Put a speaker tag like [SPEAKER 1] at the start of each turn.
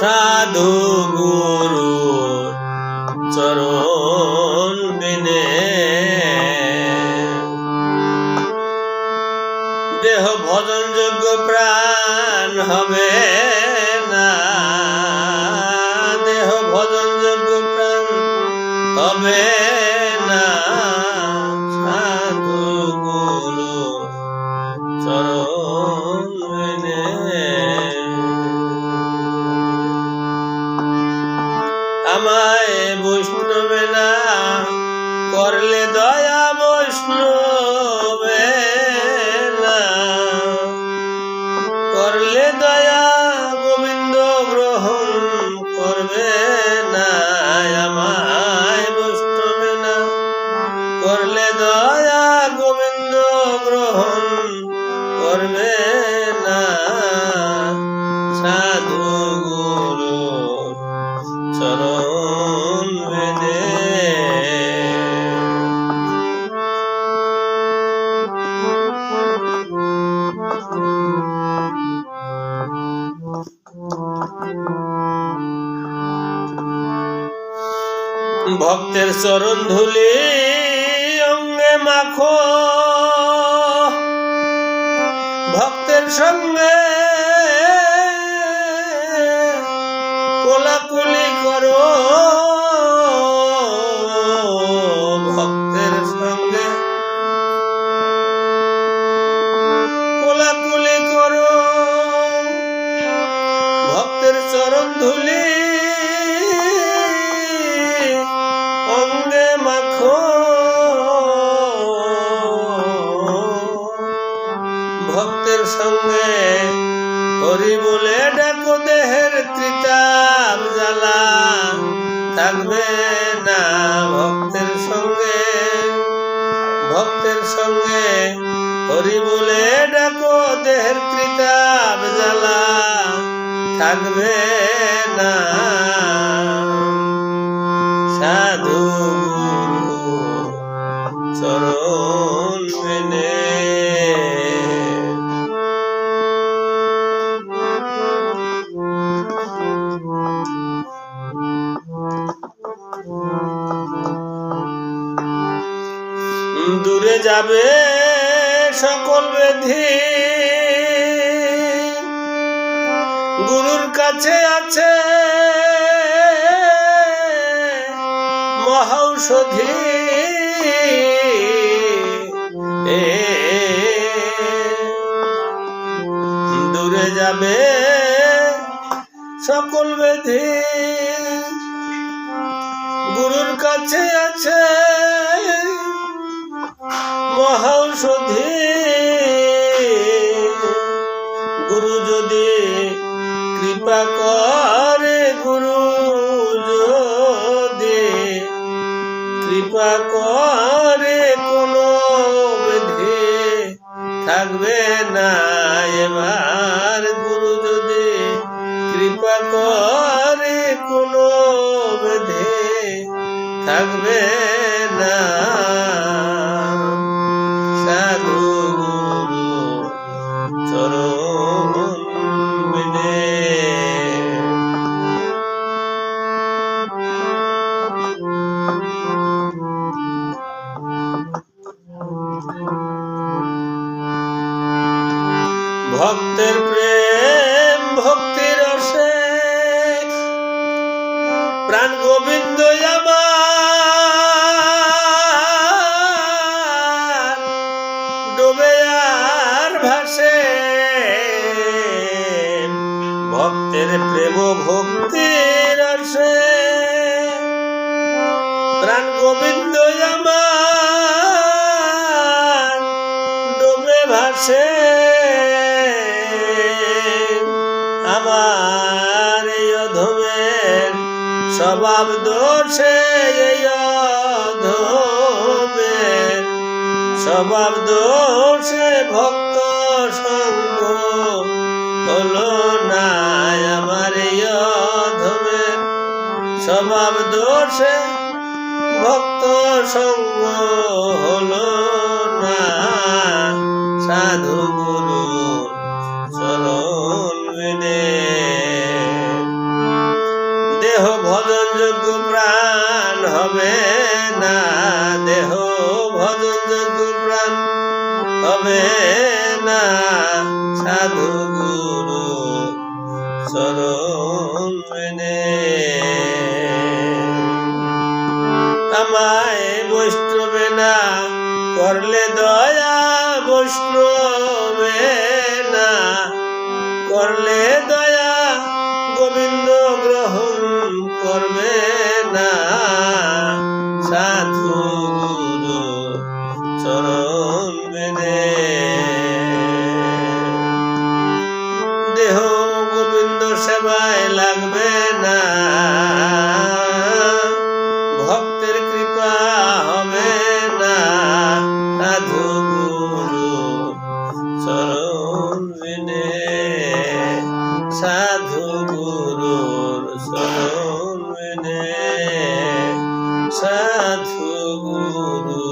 [SPEAKER 1] साधु गुरु चरण बिने देह भजन योग्य प्राण हबे ना, देह भजन योग्य प्राण हबे ना। साधु गुरु चरण बिने আমায় বৈষ্ণবে না করলে দয়া, বৈষ্ণবে না করলে দয়া, গোবিন্দ গ্রহণ করবে না। আমায় বৈষ্ণবে না করলে দয়া, গোবিন্দ গ্রহণ করবে না। সাধু গুরু চরণ বেদে ভক্তের চরণ ধুলি অঙ্গে মাখো, ভক্তের সঙ্গে কোলাকুলি করো, ভক্তের সঙ্গে কোলাকুলি করো। ভক্তের চরণ ধুলি অঙ্গে মাখো, ভক্তের সঙ্গে হরি বলে ডাকো, দেহের ত্রিতাপ জ্বালা থাকবে না। ভক্তের সঙ্গে হরি বলে ডাকো, দেহের ত্রিতাপ জ্বালা থাকবে না। সাধু গুরু চরণ মেনে দূরে যাবে সকল ব্যাধি, গুরুর কাছে আছে মহৌষধি। দূরে যাবে সকল ব্যাধি, গুরুর কাছে আছে মহৌষধি। গুরু যদি কৃপা করে, গুরু যদি কৃপা করে, কোনো ব্যাধি থাকবে না। এবার গুরু যদি কৃপা করে, কোনো ব্যাধি থাকবে না। সাধু গুরু চরণ বিনে ভক্তের প্রেম ভক্তি রসে প্রাণ গোবিন্দ আমার ডোবে আর ভাসে। ভক্তের প্রেম ভক্তি রসে প্রাণ গোবিন্দ আমার ডোবে ভাসে। আমার এই অধমের স্বভাব দোষে, এই অধমের স্বভাব দোষে ভক্ত সঙ্গ হলো না আমার এই অধমের। স্বভাব দোষে ভক্ত সঙ্গ হলো না সাধু গুরু চরণ বিনে। দেহ ভজন যোগ্য প্রাণ হবে না, দেহ ভজন যোগ্য প্রাণ হবে না সাধু গুরু চরণ বিনে। আমায় বৈষ্ণবে না করলে দয়া, বৈষ্ণবে না করলে দয়া গোবিন্দ গ্রহণ করবে না সাধু গুরু চরণ বিনে। দেহ গোবিন্দ সেবায় লাগবে না, ভক্তের কৃপা হবে না সাধু গুরু চরণ বিনে। সাধু গুরুর চরণ বিনে, সাধু গুরু